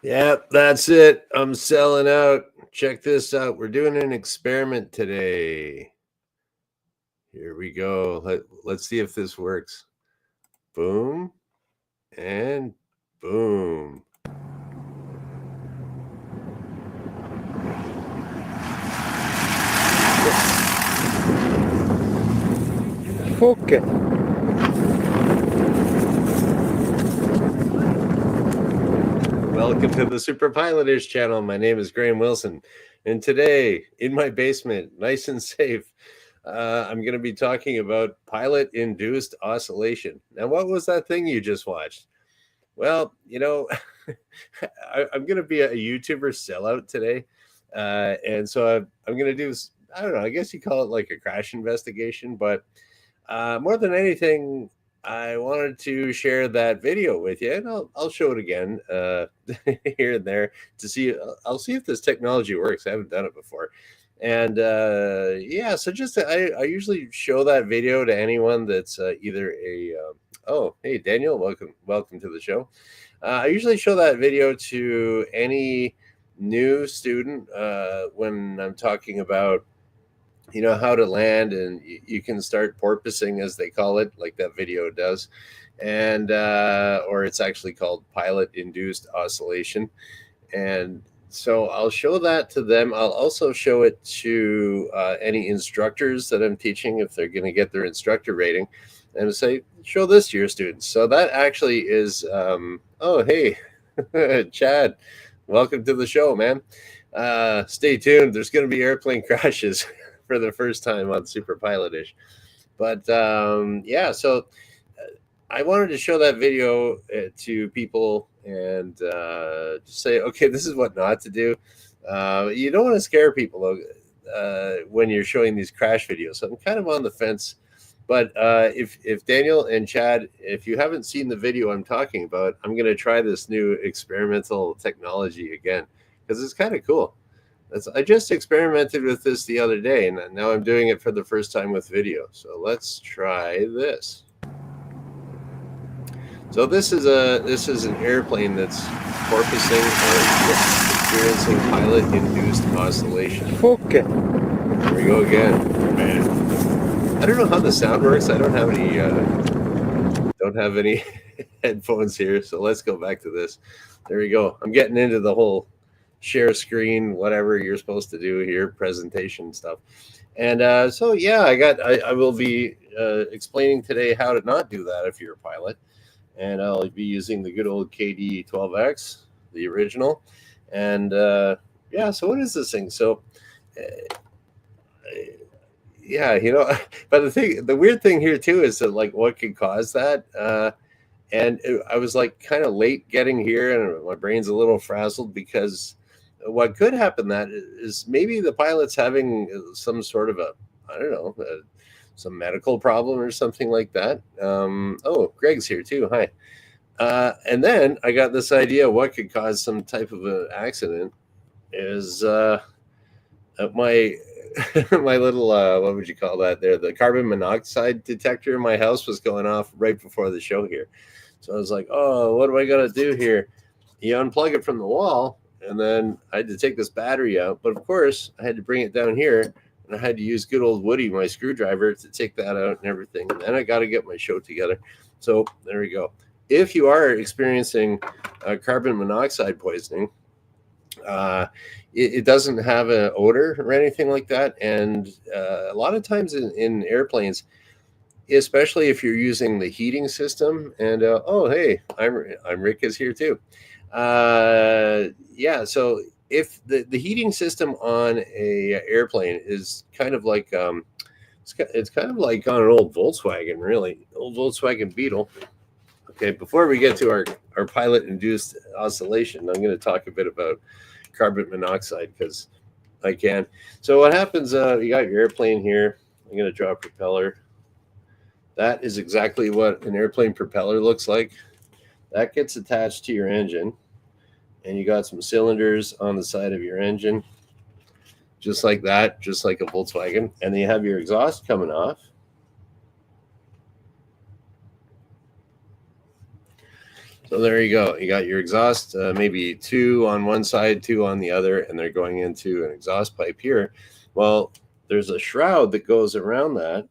Yep, that's it. I'm selling out. Check this out. We're doing an experiment today. Here we go. Let's see if this works. Boom and boom. Fuck it. Welcome to the superpilotish channel. My name is Graham Wilson, and today in my basement, nice and safe, I'm going to be talking about pilot-induced oscillation. Now, what was that thing you just watched? Well, I'm going to be a YouTuber sellout today, and so I'm going to do, I don't know, I guess you call it like a crash investigation, but more than anything, I wanted to share that video with you, and I'll show it again here and there to see. I'll see if this technology works. I haven't done it before, and yeah. So just I usually show that video to anyone that's either a oh, hey Daniel, welcome to the show. I usually show that video to any new student when I'm talking about how to land, and you can start porpoising, as they call it, like that video does, and or it's actually called pilot induced oscillation. And so I'll show that to them. I'll also show it to any instructors that I'm teaching if they're going to get their instructor rating, and say, show this to your students. So that actually is oh, hey Chad, welcome to the show, man. Stay tuned, there's going to be airplane crashes for the first time on superpilotish. But yeah, so I wanted to show that video to people and just say, okay, this is what not to do. You don't want to scare people when you're showing these crash videos. So I'm kind of on the fence. But if Daniel and Chad, if you haven't seen the video I'm talking about, I'm going to try this new experimental technology again because it's kind of cool. I just experimented with this the other day, and now I'm doing it for the first time with video. So let's try this. So this is an airplane that's porpoising or experiencing pilot-induced oscillation. Fuck it. There we go again. Man, I don't know how the sound works. I don't have any headphones here. So let's go back to this. There we go. I'm getting into the whole share screen, whatever you're supposed to do here, presentation stuff. And so yeah, I will be explaining today how to not do that if you're a pilot, and I'll be using the good old KD12X, the original. And yeah, so what is this thing? So yeah, but the weird thing here too is that, like, what could cause that? And I was like kind of late getting here, and my brain's a little frazzled because what could happen that is maybe the pilot's having some sort of some medical problem or something like that. Oh, Greg's here too. Hi. And then I got this idea. What could cause some type of an accident is my my little what would you call that there? The carbon monoxide detector in my house was going off right before the show here. So I was like, oh, what do I got to do here? You unplug it from the wall, and then I had to take this battery out. But of course, I had to bring it down here, and I had to use good old Woody, my screwdriver, to take that out and everything. And then I got to get my show together. So there we go. If you are experiencing carbon monoxide poisoning, it doesn't have an odor or anything like that. And a lot of times in airplanes, especially if you're using the heating system, and oh, hey, I'm Rick is here too. Yeah, so if the heating system on a airplane is kind of like it's kind of like on an old Volkswagen, really old Volkswagen Beetle. Okay, before we get to our pilot-induced oscillation, I'm going to talk a bit about carbon monoxide because I can. So what happens? You got your airplane here. I'm going to draw a propeller. That is exactly what an airplane propeller looks like. That gets attached to your engine, and you got some cylinders on the side of your engine, just like that, just like a Volkswagen. And then you have your exhaust coming off. So there you go. You got your exhaust, maybe two on one side, two on the other, and they're going into an exhaust pipe here. Well, there's a shroud that goes around that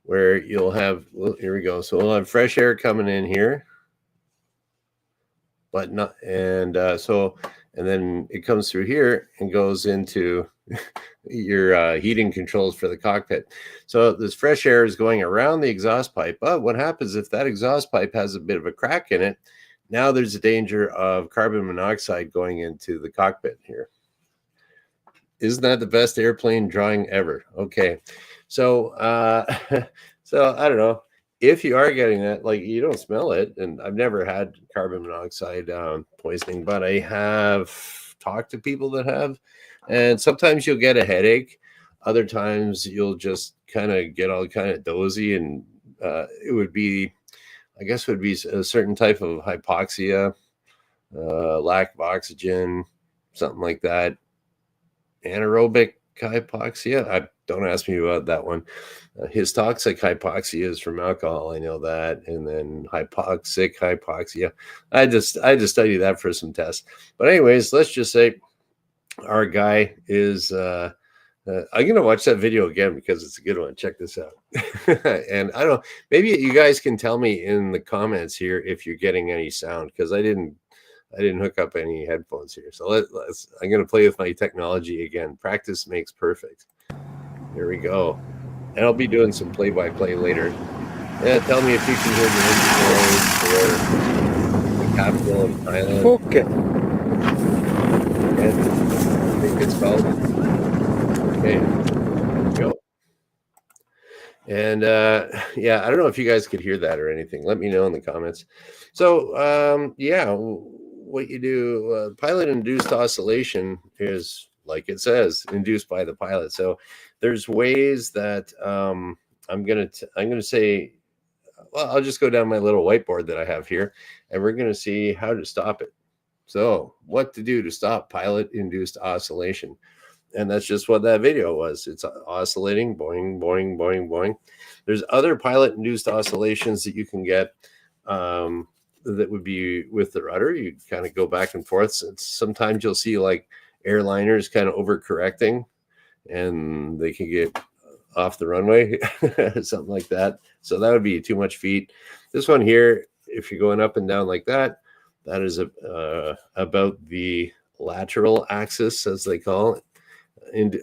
where you'll have, well, here we go. So we'll have fresh air coming in here, but not, and and then it comes through here and goes into your heating controls for the cockpit. So this fresh air is going around the exhaust pipe. But what happens if that exhaust pipe has a bit of a crack in it? Now there's a danger of carbon monoxide going into the cockpit here. Isn't that the best airplane drawing ever? Okay. So so I don't know. If you are getting that, like, you don't smell it, and I've never had carbon monoxide poisoning, but I have talked to people that have, and sometimes you'll get a headache. Other times you'll just kind of get all kind of dozy, and it would be, I guess, would be a certain type of hypoxia, lack of oxygen, something like that. Anaerobic hypoxia. Don't ask me about that one. Hystoxic hypoxia is from alcohol. I know that. And then hypoxic hypoxia. I just studied that for some tests. But anyways, let's just say our guy is. I'm gonna watch that video again because it's a good one. Check this out. And I don't know. Maybe you guys can tell me in the comments here if you're getting any sound, because I didn't hook up any headphones here. So I'm going to play with my technology again. Practice makes perfect. Here we go. And I'll be doing some play-by-play later. Yeah, tell me if you can hear the engine noise or the capital of Thailand. Fuck it. And I think it's called. Okay, there we go. And yeah, I don't know if you guys could hear that or anything. Let me know in the comments. So yeah, what you do, pilot induced oscillation is, like it says, induced by the pilot. So there's ways that I'm gonna say, well, I'll just go down my little whiteboard that I have here, and we're gonna see how to stop it. So what to do to stop pilot induced oscillation. And that's just what that video was. It's oscillating, boing, boing, boing, boing. There's other pilot induced oscillations that you can get. That would be with the rudder. You kind of go back and forth. Sometimes you'll see like airliners kind of overcorrecting, and they can get off the runway, something like that. So that would be too much feet. This one here, if you're going up and down like that, that is about the lateral axis, as they call it. And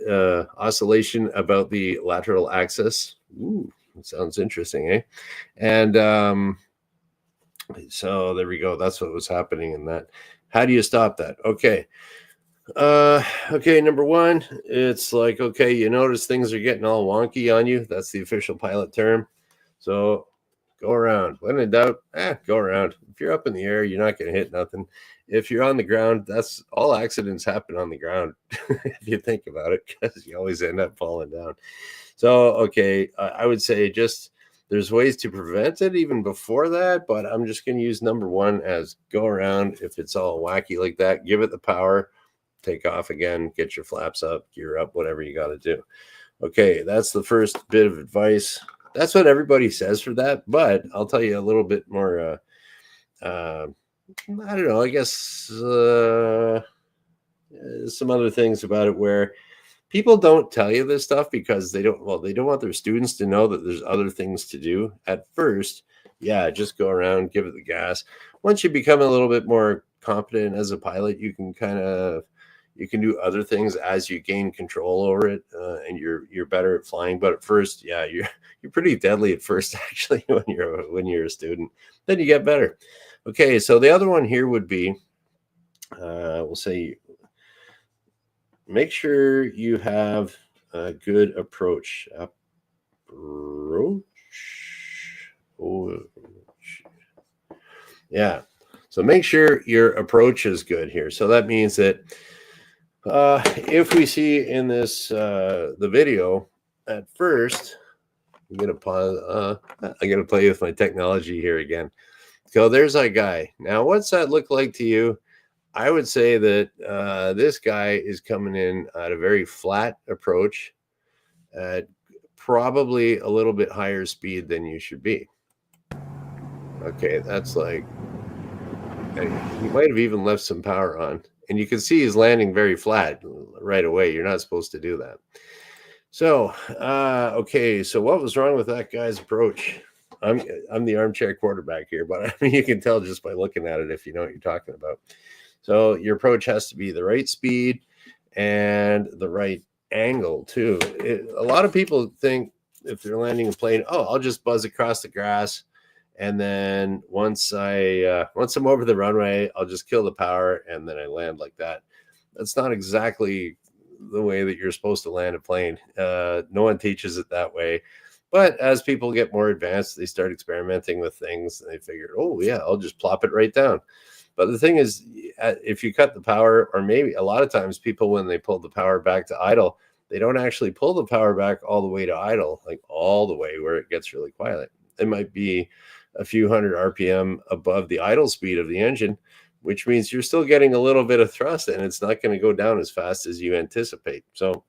oscillation about the lateral axis. Ooh, sounds interesting, eh? And so there we go. That's what was happening in that. How do you stop that? Okay. Okay, number one, it's like, okay, you notice things are getting all wonky on you. That's the official pilot term. So go around. When in doubt, go around. If you're up in the air, you're not going to hit nothing. If you're on the ground, that's all accidents happen on the ground, if you think about it, because you always end up falling down. So, okay, I would say just there's ways to prevent it even before that, but I'm just going to use number one as go around. If it's all wacky like that, give it the power, take off again, get your flaps up, gear up, whatever you got to do. Okay, that's the first bit of advice. That's what everybody says for that, but I'll tell you a little bit more. I don't know. I guess some other things about it where people don't tell you this stuff because they don't want their students to know that there's other things to do. At first, yeah, just go around, give it the gas. Once you become a little bit more competent as a pilot, you can do other things as you gain control over it, and you're better at flying. But at first, yeah, you're pretty deadly at first, actually, when you're a student. Then you get better. Okay, so the other one here would be, we'll say, make sure you have a good approach. Yeah. So make sure your approach is good here. So that means that if we see in this the video at first, I'm gonna pause. I'm gonna play with my technology here again. So there's our guy. Now, what's that look like to you? I would say that this guy is coming in at a very flat approach at probably a little bit higher speed than you should be. Okay, that's like, he might have even left some power on. And you can see he's landing very flat right away. You're not supposed to do that. So, okay, so what was wrong with that guy's approach? I'm the armchair quarterback here, but I mean, you can tell just by looking at it if you know what you're talking about. So your approach has to be the right speed and the right angle too. A lot of people think if they're landing a plane, oh, I'll just buzz across the grass, and then once I'm over the runway, I'll just kill the power, and then I land like that. That's not exactly the way that you're supposed to land a plane. No one teaches it that way. But as people get more advanced, they start experimenting with things, and they figure, oh yeah, I'll just plop it right down. But the thing is, if you cut the power, or maybe a lot of times people, when they pull the power back to idle, they don't actually pull the power back all the way to idle, like all the way where it gets really quiet. It might be a few hundred RPM above the idle speed of the engine, which means you're still getting a little bit of thrust, and it's not going to go down as fast as you anticipate. So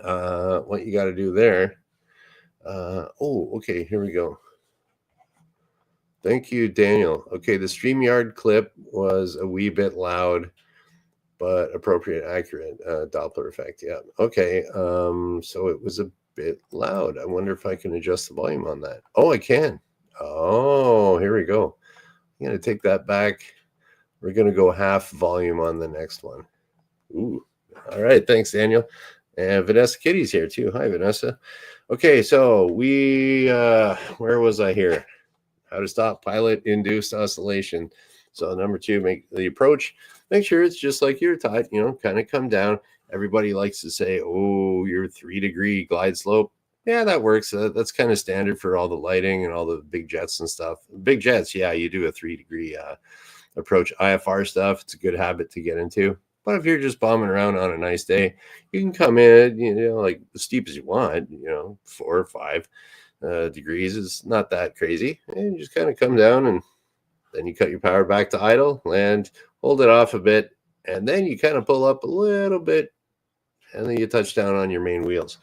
what you got to do there. Okay, here we go. Thank you, Daniel. Okay, the StreamYard clip was a wee bit loud, but appropriate, accurate. Doppler effect, yeah. Okay, so it was a bit loud. I wonder if I can adjust the volume on that. Oh, I can. Oh, here we go. I'm going to take that back. We're going to go half volume on the next one. Ooh, all right. Thanks, Daniel. And Vanessa Kitty's here too. Hi, Vanessa. Okay, so where was I here? How to stop pilot induced oscillation. So number 2, make the approach. Make sure it's just like you're taught, kind of come down. Everybody likes to say, oh, your 3-degree glide slope. Yeah, that works. That's kind of standard for all the lighting and all the big jets and stuff. Big jets, yeah, you do a 3-degree approach. IFR stuff, it's a good habit to get into. But if you're just bombing around on a nice day, you can come in, like as steep as you want, 4 or 5 degrees is not that crazy. And you just kind of come down, and then you cut your power back to idle, land, hold it off a bit, and then you kind of pull up a little bit, and then you touch down on your main wheels.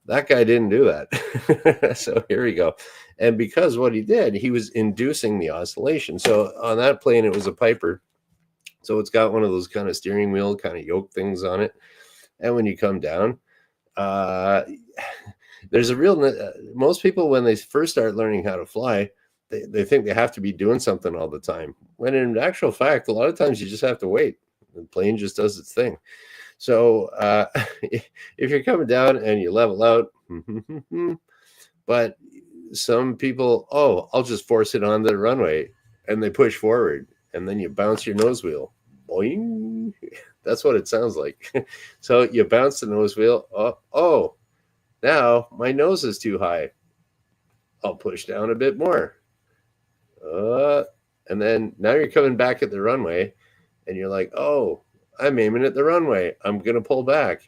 That guy didn't do that. So here we go. And because what he did, he was inducing the oscillation. So on that plane, it was a Piper. So it's got one of those kind of steering wheel kind of yoke things on it. And when you come down, there's a real, most people, when they first start learning how to fly, they think they have to be doing something all the time. When in actual fact, a lot of times you just have to wait. The plane just does its thing. So if you're coming down and you level out, but some people, oh, I'll just force it on the runway, and they push forward, and then you bounce your nose wheel. Boing. That's what it sounds like. So you bounce the nose wheel. Oh, now my nose is too high. I'll push down a bit more. And then now you're coming back at the runway, and you're like, oh, I'm aiming at the runway. I'm going to pull back.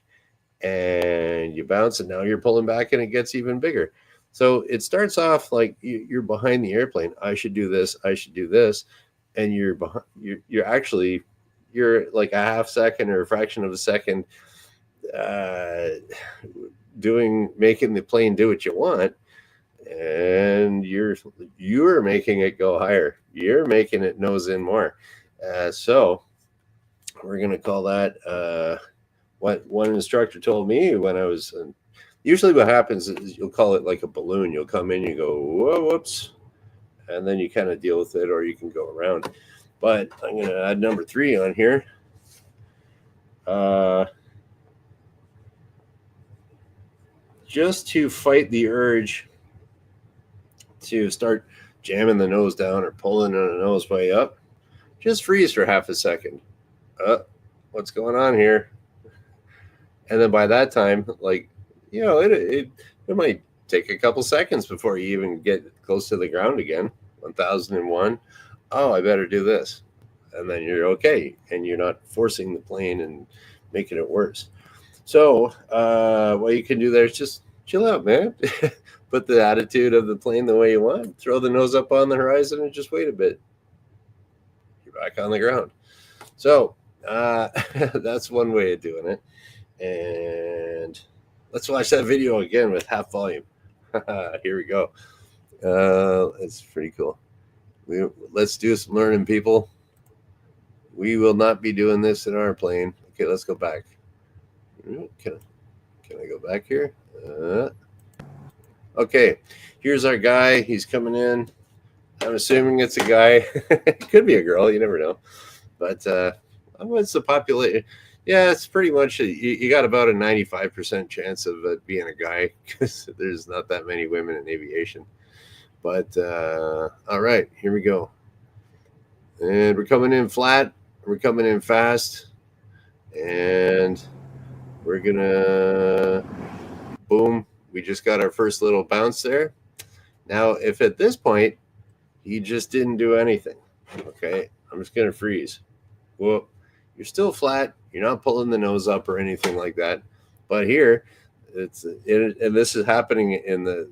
And you bounce, and now you're pulling back, and it gets even bigger. So it starts off like you're behind the airplane. I should do this. I should do this. And you're behind, you're like a half second or a fraction of a second making the plane do what you want. And you're making it go higher. You're making it nose in more. So we're going to call that what one instructor told me when I was usually what happens is you'll call it like a balloon. You'll come in, you go, whoa, whoops, and then you kind of deal with it, or you can go around. But I'm going to add number 3 on here. Just to fight the urge to start jamming the nose down or pulling the nose way up, just freeze for half a second. What's going on here? And then by that time, like, it might take a couple seconds before you even get close to the ground again. 1001. Oh, I better do this. And then you're okay. And you're not forcing the plane and making it worse. So what you can do there is just chill out, man. Put the attitude of the plane the way you want. Throw the nose up on the horizon and just wait a bit. You're back on the ground. So that's one way of doing it. And let's watch that video again with half volume. Here we go. It's pretty cool. Let's do some learning, people. We will not be doing this in our plane. Okay, let's go back. Can I go back here? Okay, here's our guy. He's coming in. I'm assuming it's a guy. It could be a girl. You never know. But what's the population? Yeah, it's pretty much you got about a 95% chance of it being a guy because there's not that many women in aviation. But all right, here we go. And we're coming in flat. We're coming in fast. And we're gonna boom. We just got our first little bounce there. Now, if at this point he just didn't do anything, okay, I'm just gonna freeze. Well, you're still flat. You're not pulling the nose up or anything like that. But here, and this is happening in the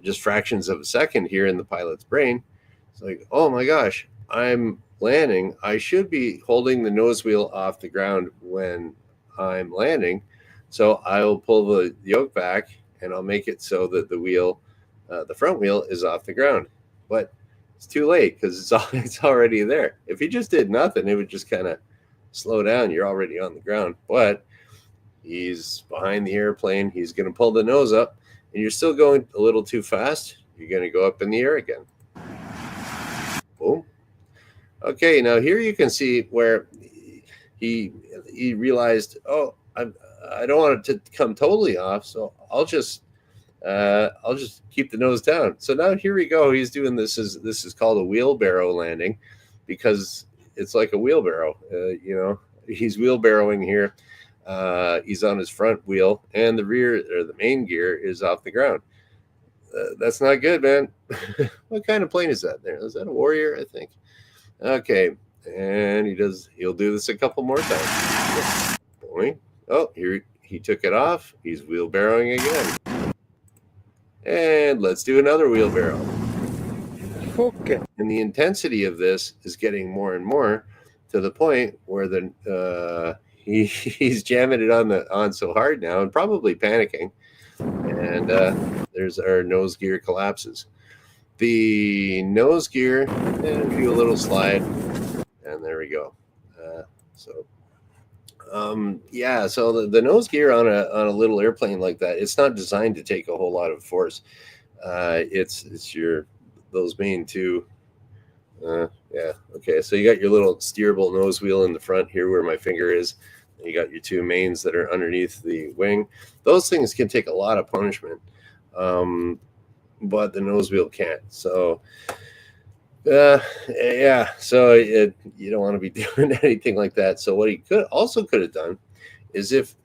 just fractions of a second here in the pilot's brain. It's like, oh my gosh, I'm landing. I should be holding the nose wheel off the ground when I'm landing. So I'll pull the yoke back and I'll make it so that the wheel, the front wheel, is off the ground. But it's too late because it's already there. If you just did nothing, it would just kind of slow down. You're already on the ground. But he's behind the airplane. He's going to pull the nose up, and you're still going a little too fast. You're going to go up in the air again. Boom. Okay, now here you can see where he realized, oh, I don't want it to come totally off, so I'll just keep the nose down. So now here we go. He's doing this is called a wheelbarrow landing because it's like a wheelbarrow. He's wheelbarrowing here. He's on his front wheel, and the rear or the main gear is off the ground. That's not good, man. What kind of plane is that? There is that a Warrior? I think. Okay, and he'll do this a couple more times. Boing. Oh, here he took it off. He's wheelbarrowing again. And let's do another wheelbarrow. Okay. And the intensity of this is getting more and more to the point where he's jamming it on so hard now and probably panicking. And there's our nose gear collapses. The nose gear, and do a little slide, and there we go. So the nose gear on a little airplane like that, it's not designed to take a whole lot of force. It's those main two. Okay, so you got your little steerable nose wheel in the front here where my finger is. You got your two mains that are underneath the wing. Those things can take a lot of punishment, but the nose wheel can't. So so you don't want to be doing anything like that. So what he could have done is if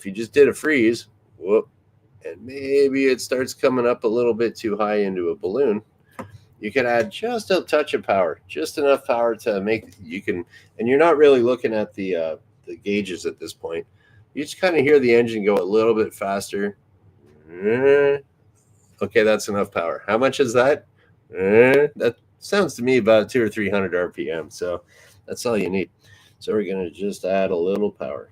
you just did a freeze, and maybe it starts coming up a little bit too high into a balloon, you can add just a touch of power, just enough power to make and you're not really looking at the gauges at this point. You just kind of hear the engine go a little bit faster. Okay, that's enough power. How much is that? That sounds to me about 200 or 300 RPM. So that's all you need. So we're going to just add a little power.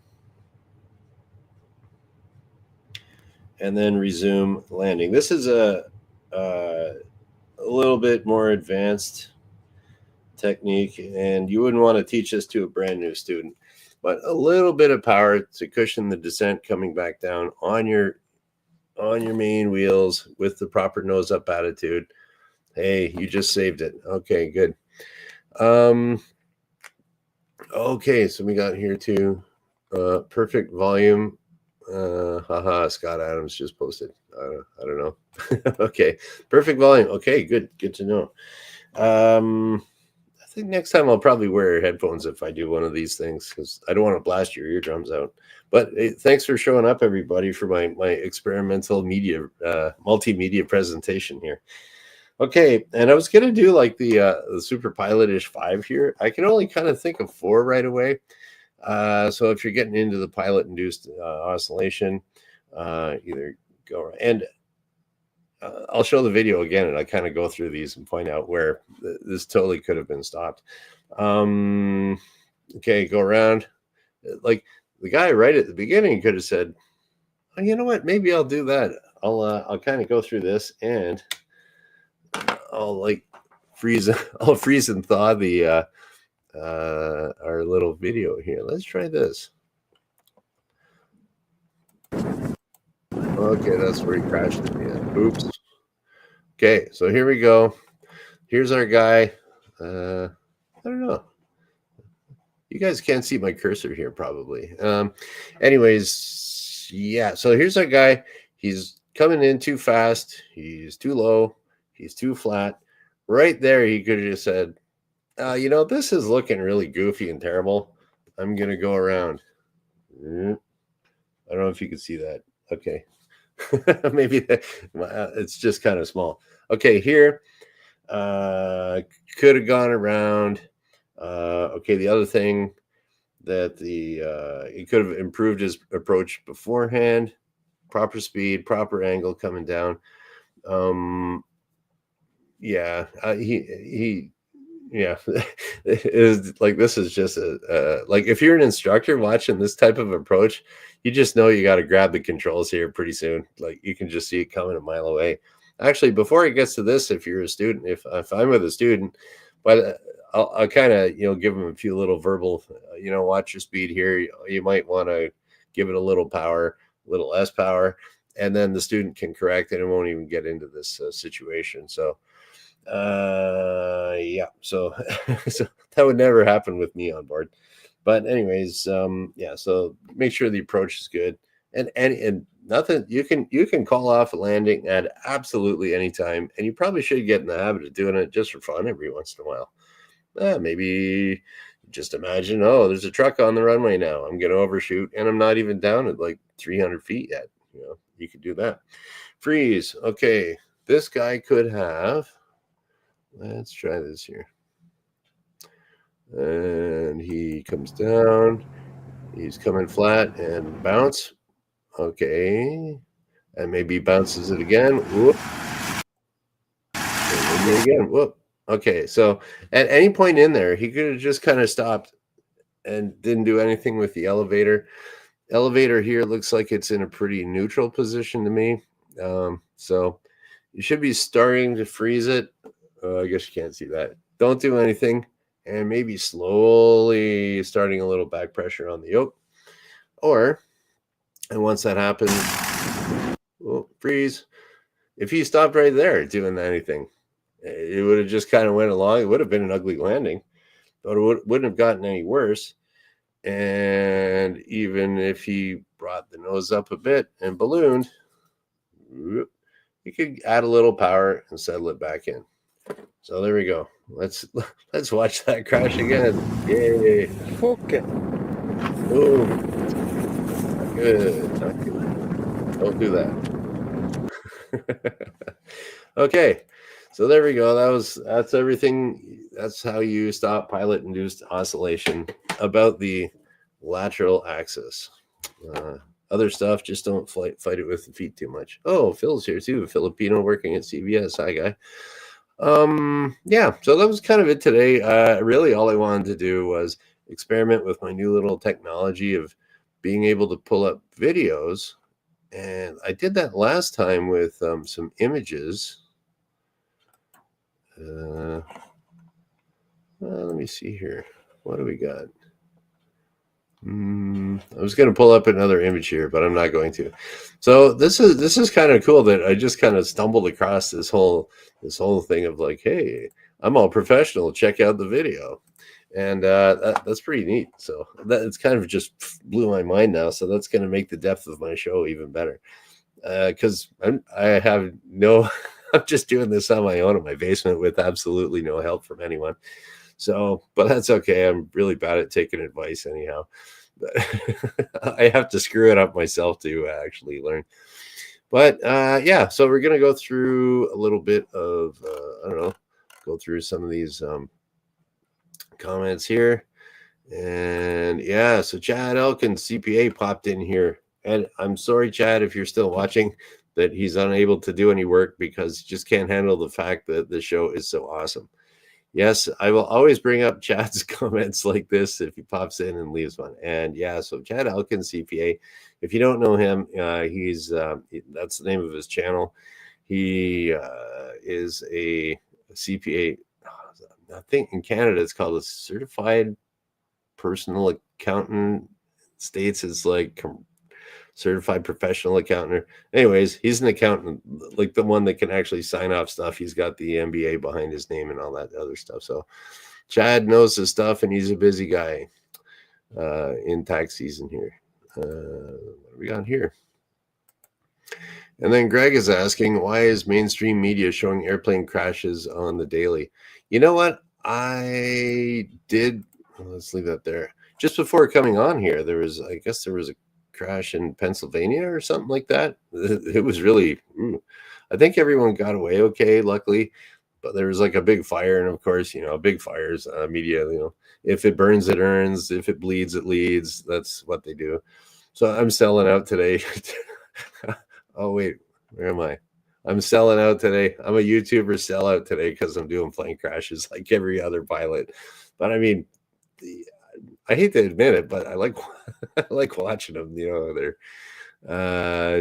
And then resume landing. This is a little bit more advanced technique, and you wouldn't want to teach this to a brand new student, but a little bit of power to cushion the descent coming back down on your main wheels with the proper nose up attitude. Hey, you just saved it. Okay, good. Okay, so we got here too. Perfect volume. Scott Adams just posted. I don't know. Okay, perfect volume. Okay, good to know. I think next time I'll probably wear headphones if I do one of these things because I don't want to blast your eardrums out. But hey, thanks for showing up, everybody, for my experimental multimedia presentation here. Okay, and I was gonna do like the superpilotish 5 here. I can only kind of think of 4 right away. So if you're getting into the pilot-induced oscillation, either go and I'll show the video again, and I kind of go through these and point out where this totally could have been stopped. Okay, go around. Like the guy right at the beginning could have said, oh, you know what? Maybe I'll do that. I'll kind of go through this, and I'll like I'll freeze and thaw the our little video here. Let's try this. Okay, that's where he crashed at the end. Oops. Okay, so here we go. Here's our guy. I don't know. You guys can't see my cursor here, probably. Anyways, yeah. So here's our guy. He's coming in too fast. He's too low. He's too flat. Right there, he could have just said, you know, this is looking really goofy and terrible. I'm going to go around. I don't know if you can see that. Okay. Maybe it's just kind of small. Okay, here. Could have gone around. Okay, the other thing that he could have improved his approach beforehand. Proper speed, proper angle coming down. Yeah, he yeah, it is like this is just like if you're an instructor watching this type of approach, you just know you got to grab the controls here pretty soon. Like you can just see it coming a mile away. Actually, before it gets to this, if you're a student, if I'm with a student, but I'll kind of give them a few little verbal, watch your speed here. You might want to give it a little power, a little less power, and then the student can correct it and won't even get into this situation. So yeah, so so that would never happen with me on board. But anyways, yeah, so make sure the approach is good, and nothing, you can call off a landing at absolutely any time, and you probably should get in the habit of doing it just for fun every once in a while. Maybe just imagine, oh, there's a truck on the runway now, I'm gonna overshoot, and I'm not even down at like 300 feet yet. You could do that. Freeze. Okay, this guy could have, let's try this here. And he comes down. He's coming flat and bounce. Okay. And maybe bounces it again. Whoop. And maybe again. Whoop. Okay. So at any point in there, he could have just kind of stopped and didn't do anything with the elevator. Elevator here looks like it's in a pretty neutral position to me. So you should be starting to freeze it. I guess you can't see that. Don't do anything. And maybe slowly starting a little back pressure on the yoke. And once that happens, freeze. If he stopped right there doing anything, it would have just kind of went along. It would have been an ugly landing, but it wouldn't have gotten any worse. And even if he brought the nose up a bit and ballooned, you could add a little power and settle it back in. So there we go. Let's watch that crash again. Yay! Fuck it. Oh, not good. Not good. Don't do that. Okay, so there we go. That's everything. That's how you stop pilot-induced oscillation about the lateral axis. Other stuff, just don't fight it with the feet too much. Oh, Phil's here too. Filipino working at CBS. Hi, guy. Yeah, so that was kind of it today. Really all I wanted to do was experiment with my new little technology of being able to pull up videos, and I did that last time with some images. Let me see here. What do we got? I was going to pull up another image here, but I'm not going to. So this is kind of cool that I just kind of stumbled across this whole thing of like, hey, I'm all professional. Check out the video, and that's pretty neat. So it's kind of just blew my mind now. So that's going to make the depth of my show even better, because I have no. I'm just doing this on my own in my basement with absolutely no help from anyone. So, but that's okay. I'm really bad at taking advice anyhow. I have to screw it up myself to actually learn. But yeah, so we're going to go through a little bit of, I don't know, go through some of these comments here. And yeah, so Chad Elkins, CPA, popped in here. And I'm sorry, Chad, if you're still watching, that he's unable to do any work because he just can't handle the fact that the show is so awesome. Yes, I will always bring up Chad's comments like this if he pops in and leaves one. And yeah, so Chad Elkins, CPA, if you don't know him, he's that's the name of his channel. He is a CPA. I think in Canada it's called a certified personal accountant. States is like certified professional accountant. Anyways, he's an accountant, like the one that can actually sign off stuff. He's got the MBA behind his name and all that other stuff. So Chad knows his stuff, and he's a busy guy in tax season here. What are we got here? And then Greg is asking, why is mainstream media showing airplane crashes on the daily? You know what? Let's leave that there. Just before coming on here, I guess there was a crash in Pennsylvania or something like that. It was really, I think everyone got away okay, luckily. But there was like a big fire. And of course, big fires, media, if it burns, it earns. If it bleeds, it leads. That's what they do. So I'm selling out today. Oh, wait, where am I? I'm selling out today. I'm a YouTuber sellout today because I'm doing plane crashes like every other pilot. But I mean, I hate to admit it, but I like I like watching them. They're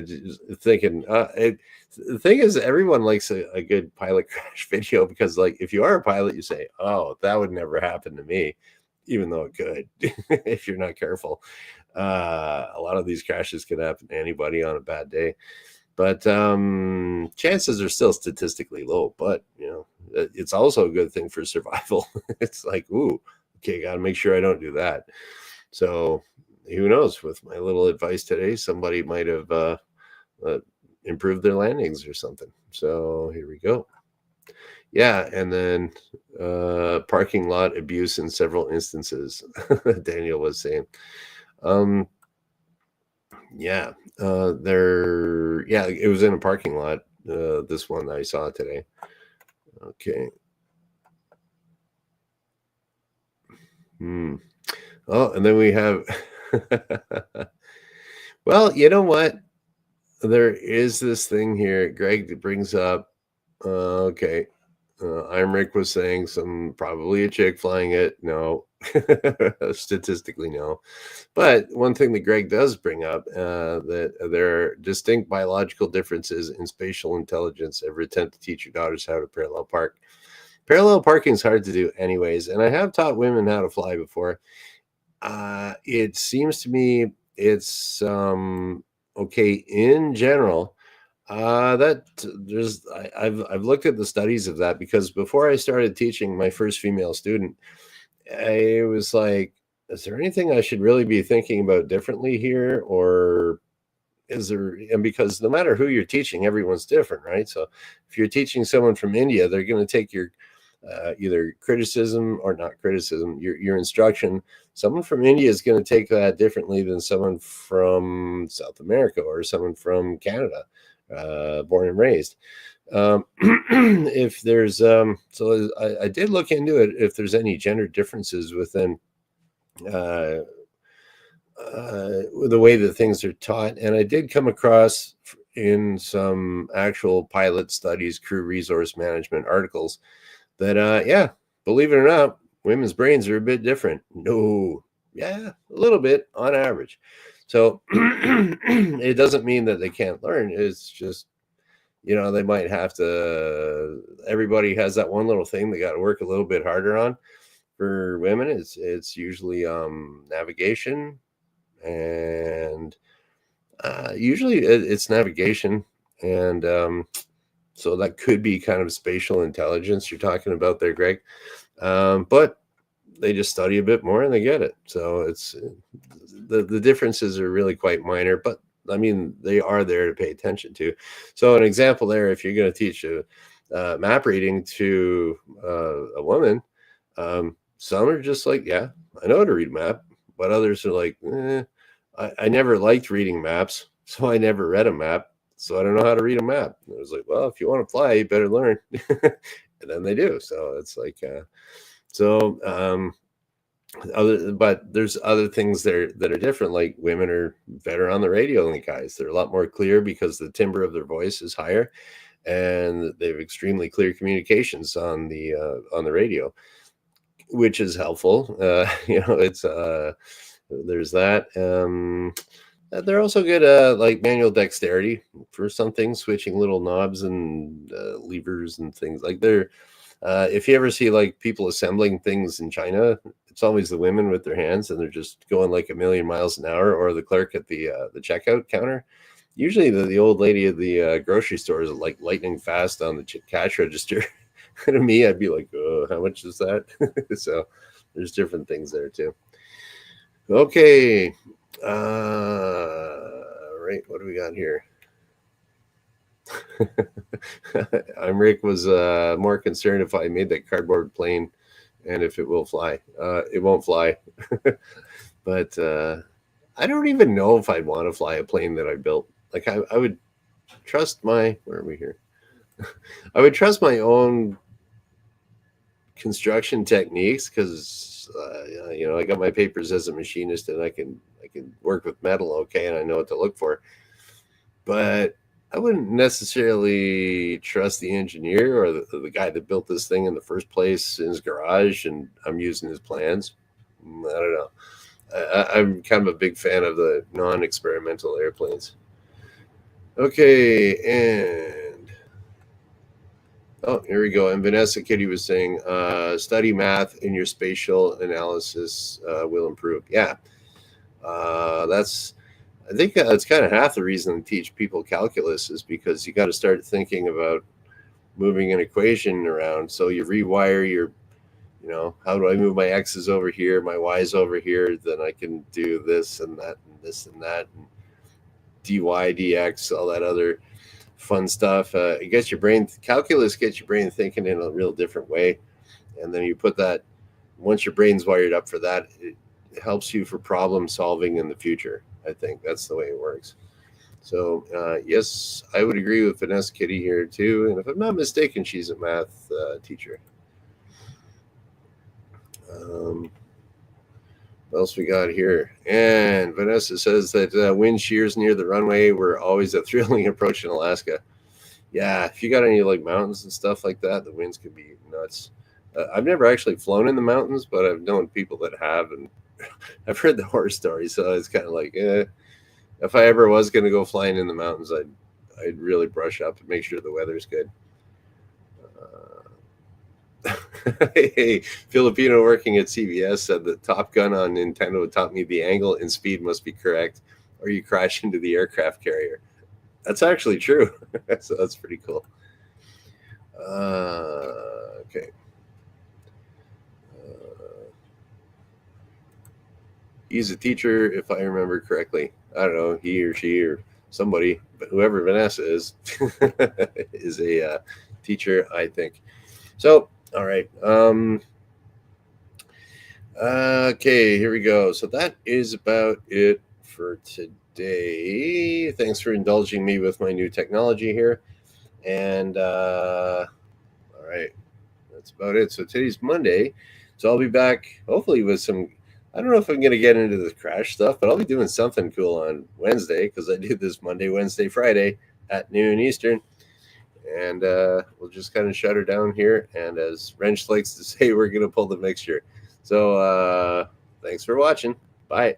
just thinking. The thing is, everyone likes a good pilot crash video because, like, if you are a pilot, you say, "Oh, that would never happen to me," even though it could if you're not careful. A lot of these crashes could happen to anybody on a bad day, but chances are still statistically low. But it's also a good thing for survival. It's like, ooh, okay, got to make sure I don't do that. So who knows? With my little advice today, somebody might have improved their landings or something. So here we go. Yeah, and then parking lot abuse in several instances. Daniel was saying. It was in a parking lot. This one that I saw today. Okay. Oh, and then we have. Well, you know what? There is this thing here. Greg brings up. Okay. Imric was saying probably a chick flying it. No, statistically no. But one thing that Greg does bring up, that there are distinct biological differences in spatial intelligence. Ever attempt to teach your daughters how to parallel park? Parallel parking is hard to do anyways, and I have taught women how to fly before. It seems to me it's okay in general. I've looked at the studies of that because before I started teaching my first female student, I was like, is there anything I should really be thinking about differently here? Or is there, and because no matter who you're teaching, everyone's different, right? So if you're teaching someone from India, they're going to take your either criticism or not criticism, your instruction. Someone from India is going to take that differently than someone from South America or someone from Canada, born and raised. If there's so I did look into it, if there's any gender differences within the way that things are taught, and I did come across in some actual pilot studies, crew resource management articles that believe it or not, women's brains are a bit different. No, yeah, a little bit on average. So it doesn't mean that they can't learn. It's just, they might have to, everybody has that one little thing they got to work a little bit harder on. For women, it's usually navigation, and usually it's navigation, and so that could be kind of spatial intelligence you're talking about there, Greg. But they just study a bit more and they get it. So it's the differences are really quite minor, but I mean, they are there to pay attention to. So an example there, if you're going to teach a map reading to a woman, some are just like, yeah, I know how to read a map, but others are like, I never liked reading maps, so I never read a map. So I don't know how to read a map. And I was like, well, if you want to fly, you better learn. And then they do. So it's like, but there's other things that are different. Like women are better on the radio than the guys. They're a lot more clear because the timbre of their voice is higher, and they have extremely clear communications on the radio, which is helpful. It's there's that. They're also good like manual dexterity for some things, switching little knobs and levers and things like they're. If you ever see like people assembling things in China, it's always the women with their hands and they're just going like a million miles an hour, or the clerk at the checkout counter. Usually, the old lady at the grocery store is like lightning fast on the cash register. To me, I'd be like, "Oh, how much is that?" So, there's different things there too. Okay, right. What do we got here? I'm Rick was more concerned if I made that cardboard plane and if it will fly. It won't fly. But I don't even know if I'd want to fly a plane that I built. Like I would trust my where are we here? I would trust my own construction techniques because I got my papers as a machinist and I can work with metal okay and I know what to look for. But I wouldn't necessarily trust the engineer or the guy that built this thing in the first place in his garage, and I'm using his plans. I don't know. I'm kind of a big fan of the non-experimental airplanes. Okay, and here we go. And Vanessa Kitty was saying, study math in your spatial analysis will improve. Yeah, that's. I think that's kind of half the reason to teach people calculus is because you got to start thinking about moving an equation around. So you rewire how do I move my x's over here, my y's over here? Then I can do this and that and this and that, and dy, dx, all that other fun stuff. It gets your brain, calculus gets your brain thinking in a real different way. And then you put that, once your brain's wired up for that, it helps you for problem solving in the future. I think that's the way it works. So, yes, I would agree with Vanessa Kitty here too. And if I'm not mistaken, she's a math teacher. What else we got here? And Vanessa says that wind shears near the runway were always a thrilling approach in Alaska. Yeah, if you got any like mountains and stuff like that, the winds could be nuts. I've never actually flown in the mountains, but I've known people that have, and I've heard the horror stories. So it's kind of like, if I ever was going to go flying in the mountains, I'd really brush up and make sure the weather's good. Hey, Filipino working at CBS said that Top Gun on Nintendo taught me the angle and speed must be correct, or you crash into the aircraft carrier. That's actually true. So that's pretty cool. Okay. He's a teacher, if I remember correctly. I don't know, he or she or somebody, but whoever Vanessa is, is a teacher, I think. So, all right. Okay, here we go. So that is about it for today. Thanks for indulging me with my new technology here. And all right, that's about it. So today's Monday. So I'll be back hopefully with some. I don't know if I'm going to get into the crash stuff, but I'll be doing something cool on Wednesday because I do this Monday, Wednesday, Friday at noon Eastern. And we'll just kind of shut her down here. And as Wrench likes to say, we're going to pull the mixture. So thanks for watching. Bye.